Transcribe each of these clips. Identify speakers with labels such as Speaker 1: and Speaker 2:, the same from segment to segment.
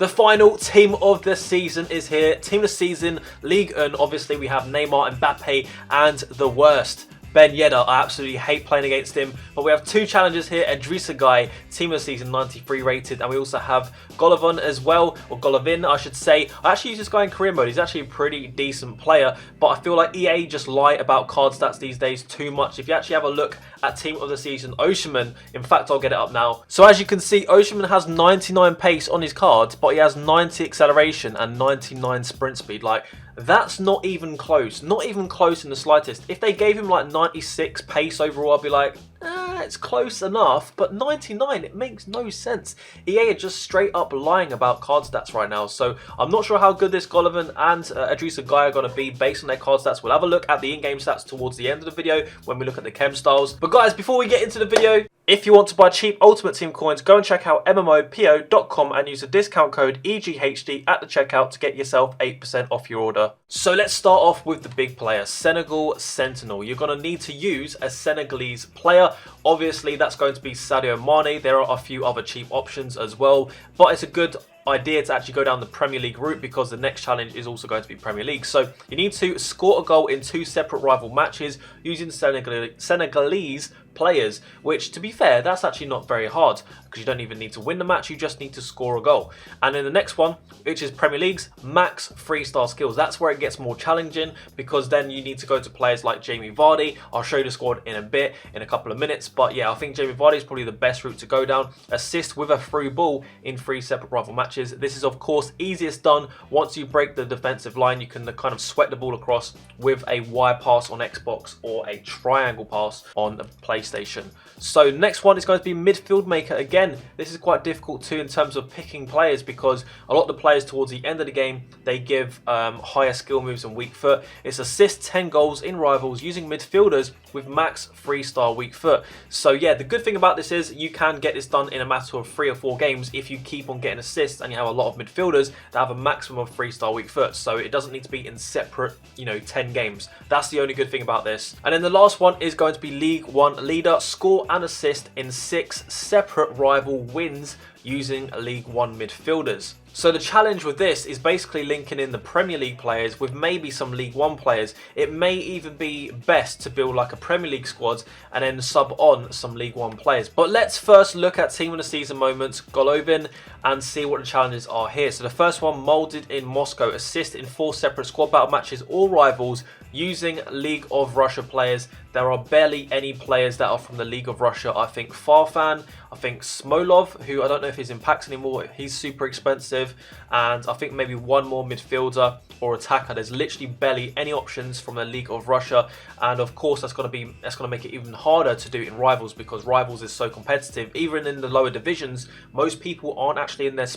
Speaker 1: The final team of the season is here. Team of the season, Ligue 1. Obviously, we have Neymar, Mbappe, and the worst, Ben Yedder. I absolutely hate playing against him. But we have two challenges here. ElYounoussi Gueye, team of the season, 93 rated. And we also have Golovin as well, or Golovin, I should say. I actually use this guy in career mode. He's actually a pretty decent player. But I feel like EA just lie about card stats these days too much. If you actually have a look at team of the season, Osimhen, in fact, I'll get it up now. So as you can see, Osimhen has 99 pace on his card, but he has 90 acceleration and 99 sprint speed. Like, that's not even close. Not even close in the slightest. If they gave him like 96 pace overall, I'd be like, it's close enough, but 99, it makes no sense. EA are just straight up lying about card stats right now, so I'm not sure how good this Golovin and ElYounoussi Gueye are going to be based on their card stats. We'll have a look at the in-game stats towards the end of the video when we look at the chem styles. But guys, before we get into the video, if you want to buy cheap Ultimate Team coins, go and check out MMOPO.com and use the discount code EGHD at the checkout to get yourself 8% off your order. So let's start off with the big player, Senegal Sentinel. You're going to need to use a Senegalese player. Obviously, that's going to be Sadio Mane. There are a few other cheap options as well, but it's a good idea to actually go down the Premier League route because the next challenge is also going to be Premier League. So you need to score a goal in 2 separate rival matches using Senegalese players, which, to be fair, that's actually not very hard because you don't even need to win the match, you just need to score a goal. And in the next one, which is Premier League's max 3-star skills, that's where it gets more challenging because then you need to go to players like Jamie Vardy. I'll show you the squad in a bit, in a couple of minutes, but yeah, I think Jamie Vardy is probably the best route to go down. Assist with a through ball in 3 separate rival matches. This is of course easiest done once you break the defensive line. You can kind of sweat the ball across with a wide pass on Xbox or a triangle pass on the PlayStation. So next one is going to be midfield maker. Again, this is quite difficult too in terms of picking players because a lot of the players towards the end of the game, they give higher skill moves and weak foot. It's assist 10 goals in rivals using midfielders with max 3-star weak foot. So yeah, the good thing about this is you can get this done in a matter of 3 or 4 games if you keep on getting assists and you have a lot of midfielders that have a maximum of 3-star weak foot. So it doesn't need to be in separate, 10 games. That's the only good thing about this. And then the last one is going to be League 1 leader. Score and assist in 6 separate rival wins using League 1 midfielders. So the challenge with this is basically linking in the Premier League players with maybe some League 1 players. It may even be best to build like a Premier League squad and then sub on some League 1 players. But let's first look at team of the season moments, Golovin, and see what the challenges are here. So the first one, molded in Moscow, assist in 4 separate squad battle matches, all rivals using League of Russia players. There are barely any players that are from the League of Russia. I think Farfan, I think Smolov, who I don't know if he's in packs anymore, he's super expensive, and I think maybe one more midfielder or attacker. There's literally barely any options from the League of Russia, and of course that's going to make it even harder to do in rivals because rivals is so competitive. Even in the lower divisions, most people aren't actually in their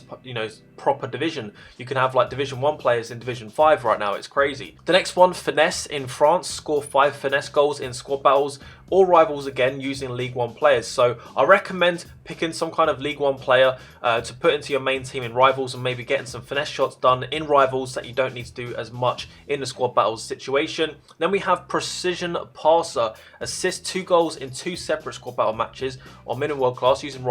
Speaker 1: proper division. You can have like Division 1 players in Division 5 right now. It's crazy. The next one, finesse in France, score 5 finesse goals in squad battles, all rivals again using League 1 players. So I recommend picking some kind of League 1 player to put into your main team in rivals and maybe getting some finesse shots done in rivals that you don't need to do as much in the squad battles situation. Then we have precision passer, assist 2 goals in 2 separate squad battle matches on minimum world class using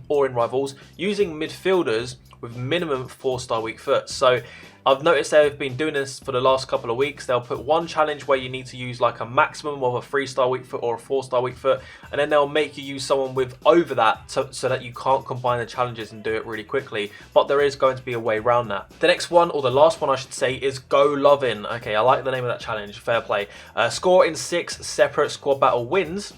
Speaker 1: or in rivals using midfielders with minimum 4-star weak foot. So I've noticed they've been doing this for the last couple of weeks. They'll put one challenge where you need to use like a maximum of a 3-star weak foot or a 4-star week foot, and then they'll make you use someone with over that so that you can't combine the challenges and do it really quickly. But there is going to be a way around that. The next one, or the last one I should say, is Golovin. Okay, I like the name of that challenge. Fair play. Score in 6 separate squad battle wins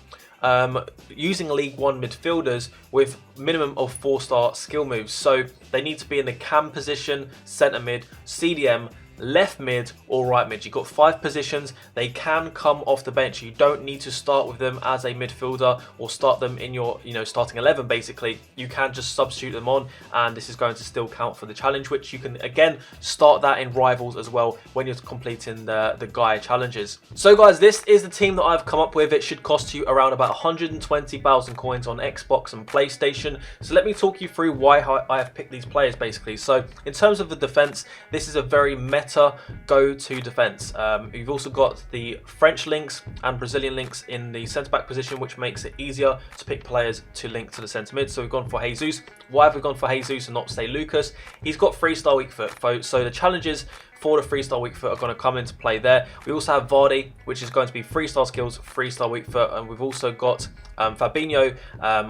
Speaker 1: using League 1 midfielders with minimum of 4-star skill moves. So they need to be in the cam position, centre mid, CDM, left mid or right mid. You've got 5 positions. They can come off the bench. You don't need to start with them as a midfielder or start them in your starting 11 basically. You can just substitute them on, and this is going to still count for the challenge, which you can again start that in rivals as well when you're completing the Gueye challenges. So guys, this is the team that I've come up with. It should cost you around about 120,000 coins on Xbox and PlayStation. So let me talk you through why I have picked these players basically. So in terms of the defense, this is a very meta better go-to defence. You've also got the French links and Brazilian links in the centre-back position, which makes it easier to pick players to link to the centre mid. So we've gone for Jesus. Why have we gone for Jesus and not, say, Lucas? He's got freestyle weak foot, so the challenges for the freestyle weak foot are going to come into play there. We also have Vardy, which is going to be freestyle skills, freestyle weak foot, and we've also got Fabinho,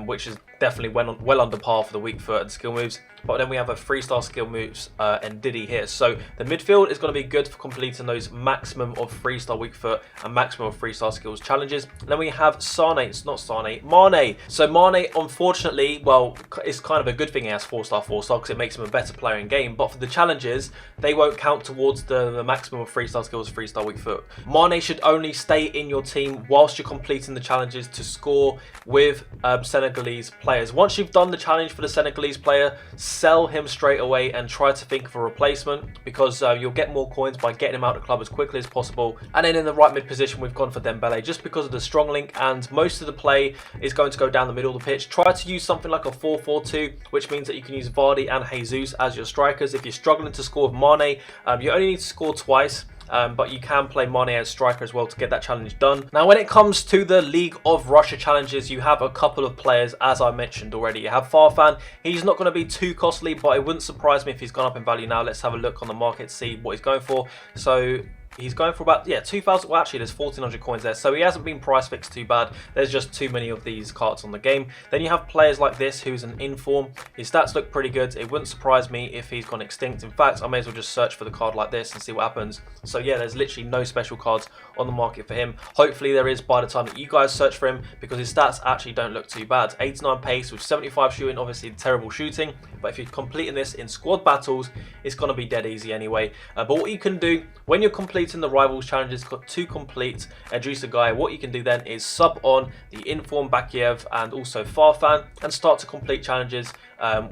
Speaker 1: which is definitely well under par for the weak foot and skill moves. But then we have a freestyle skill moves and Diddy here. So the midfield is going to be good for completing those maximum of freestyle weak foot and maximum of freestyle skills challenges. And then we have Mane. So Mane, unfortunately, well, it's kind of a good thing he has 4-star because it makes him a better player in game. But for the challenges, they won't count towards the maximum of freestyle skills, freestyle weak foot. Mane should only stay in your team whilst you're completing the challenges to score with Senegalese players. Once you've done the challenge for the Senegalese player, sell him straight away and try to think of a replacement, because you'll get more coins by getting him out of the club as quickly as possible. And then in the right mid position, we've gone for Dembele just because of the strong link, and most of the play is going to go down the middle of the pitch. Try to use something like a 4-4-2, which means that you can use Vardy and Jesus as your strikers. If you're struggling to score with Mane, you only need to score twice. But you can play Mane as striker as well to get that challenge done. Now, when it comes to the League of Russia challenges, you have a couple of players, as I mentioned already. You have Farfan. He's not going to be too costly, but it wouldn't surprise me if he's gone up in value now. Let's have a look on the market to see what he's going for. So he's going for about, 2,000. Well, actually, there's 1,400 coins there. So he hasn't been price fixed too bad. There's just too many of these cards on the game. Then you have players like this, who's an inform. His stats look pretty good. It wouldn't surprise me if he's gone extinct. In fact, I may as well just search for the card like this and see what happens. So yeah, there's literally no special cards on the market for him. Hopefully there is by the time that you guys search for him, because his stats actually don't look too bad. 89 pace with 75 shooting, obviously terrible shooting. But if you're completing this in squad battles, it's going to be dead easy anyway. But what you can do when you're completing the rivals challenges to complete ElYounoussi Gueye, what you can do then is sub on the Inform Bakiev and also Farfan and start to complete challenges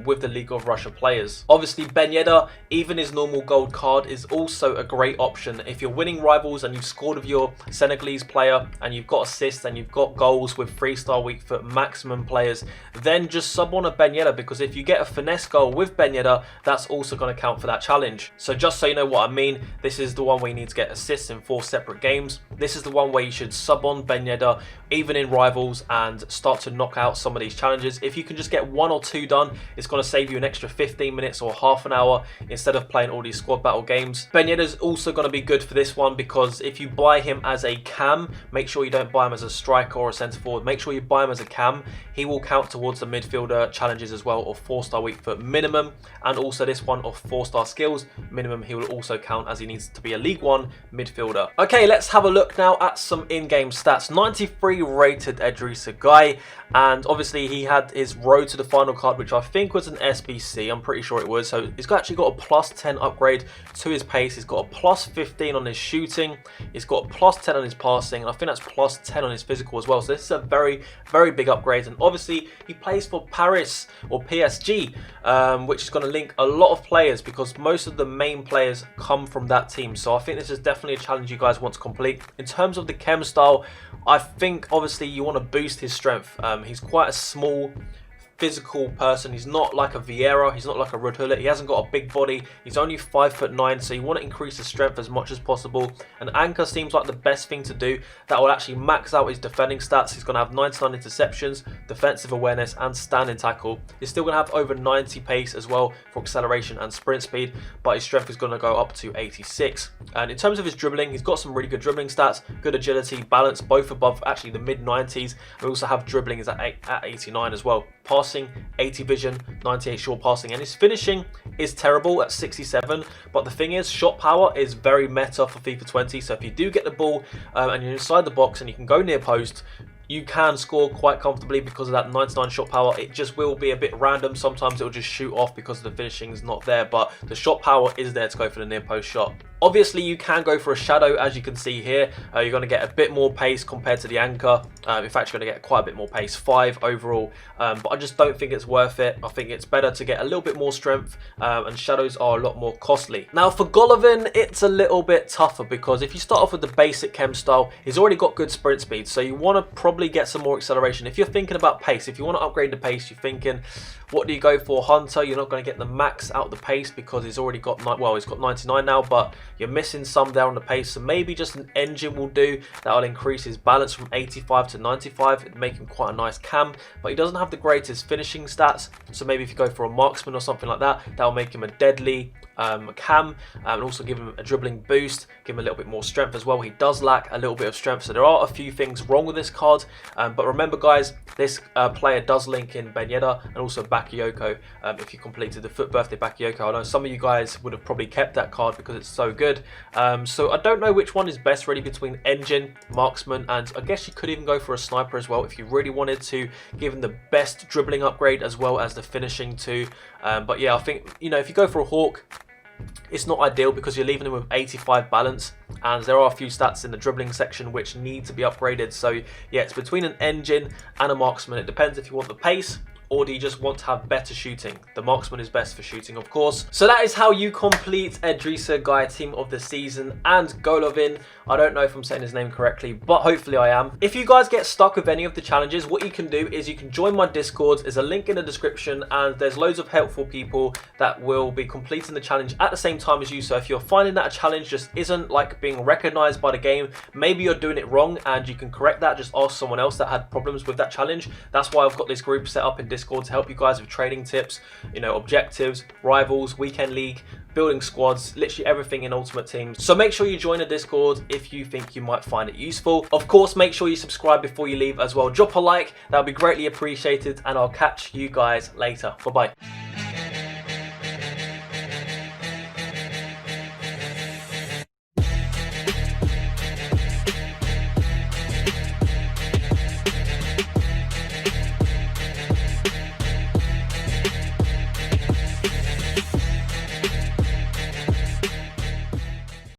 Speaker 1: with the League of Russia players. Obviously, Ben Yedder, even his normal gold card, is also a great option. If you're winning rivals and you've scored with your Senegalese player and you've got assists and you've got goals with 3-star weak foot maximum players, then just sub on a Ben Yedder, because if you get a finesse goal with Ben Yedder, that's also going to count for that challenge. So just so you know what I mean, this is the one where you need to get assists in 4 separate games. This is the one where you should sub on Ben Yedder even in rivals and start to knock out some of these challenges. If you can just get 1 or 2 done, it's going to save you an extra 15 minutes or half an hour instead of playing all these squad battle games. Ben Yedder's also going to be good for this one, because if you buy him as a cam, make sure you don't buy him as a striker or a centre forward. Make sure you buy him as a cam. He will count towards the midfielder challenges as well, of 4-star weak foot minimum, and also this one of 4-star skills minimum. He will also count, as he needs to be a League 1 midfielder. Okay, let's have a look now at some in-game stats. 93 rated ElYounoussi Gueye, and obviously he had his road to the final card, which I think was an SBC. I'm pretty sure it was. So he's actually got a plus 10 upgrade to his pace. He's got a plus 15 on his shooting. He's got a plus 10 on his passing, and I think that's plus 10 on his physical as well. So this is a very, very big upgrade. And obviously he plays for Paris or PSG, which is going to link a lot of players, because most of the main players come from that team. So I think this is definitely a challenge you guys want to complete. In terms of the chem style, I think obviously you want to boost his strength. He's quite a small physical person. He's not like a Vieira, he's not like a Rudhullet, he hasn't got a big body, he's only 5'9", so you want to increase his strength as much as possible. And anchor seems like the best thing to do. That will actually max out his defending stats. He's going to have 99 interceptions, defensive awareness and standing tackle. He's still going to have over 90 pace as well for acceleration and sprint speed, but his strength is going to go up to 86. And in terms of his dribbling, he's got some really good dribbling stats, good agility, balance, both above actually the mid-90s. We also have dribbling is at 89 as well. Passing, 80 vision, 98 short passing, and his finishing is terrible at 67. But the thing is, shot power is very meta for FIFA 20. So if you do get the ball and you're inside the box and you can go near post, you can score quite comfortably because of that 99 shot power. It just will be a bit random. Sometimes it will just shoot off because the finishing is not there, but the shot power is there to go for the near post shot. Obviously, you can go for a shadow, as you can see here. You're going to get a bit more pace compared to the anchor. In fact, you're going to get quite a bit more pace, 5 overall. But I just don't think it's worth it. I think it's better to get a little bit more strength, and shadows are a lot more costly. Now, for Golovin, it's a little bit tougher, because if you start off with the basic chem style, he's already got good sprint speed, so you want to probably get some more acceleration. If you're thinking about pace, if you want to upgrade the pace, you're thinking, what do you go for? Hunter, you're not going to get the max out of the pace because he's already got, well, he's got 99 now, but You're missing some there on the pace, so maybe just an engine will do. That'll increase his balance from 85 to 95. It'd make him quite a nice cam, but he doesn't have the greatest finishing stats. So maybe if you go for a marksman or something like that, that'll make him a deadly cam, and also give him a dribbling boost, give him a little bit more strength as well. He does lack a little bit of strength, so there are a few things wrong with this card, but remember guys, this player does link in Ben Yedder and also Bakayoko. If you completed the FUT birthday Bakayoko, I know some of you guys would have probably kept that card because it's so good. So I don't know which one is best really between engine, marksman, and I guess you could even go for a sniper as well if you really wanted to give him the best dribbling upgrade as well as the finishing too. But yeah, I think, you know, if you go for a hawk, it's not ideal because you're leaving him with 85 balance, and there are a few stats in the dribbling section which need to be upgraded. So yeah, it's between an engine and a marksman. It depends if you want the pace or do you just want to have better shooting. The marksman is best for shooting, of course. So that is how you complete ElYounoussi Gueye Team of the Season and Golovin. I don't know if I'm saying his name correctly, but hopefully I am. If you guys get stuck with any of the challenges, what you can do is you can join my Discord. There's a link in the description, and there's loads of helpful people that will be completing the challenge at the same time as you. So if you're finding that a challenge just isn't like being recognized by the game, maybe you're doing it wrong and you can correct that, just ask someone else that had problems with that challenge. That's why I've got this group set up in Discord to help you guys with trading tips, you know, objectives, rivals, weekend league, building squads, literally everything in Ultimate Team. So make sure you join the Discord if you think you might find it useful. Of course, make sure you subscribe before you leave as well. Drop a like, that would be greatly appreciated, and I'll catch you guys later. Bye bye.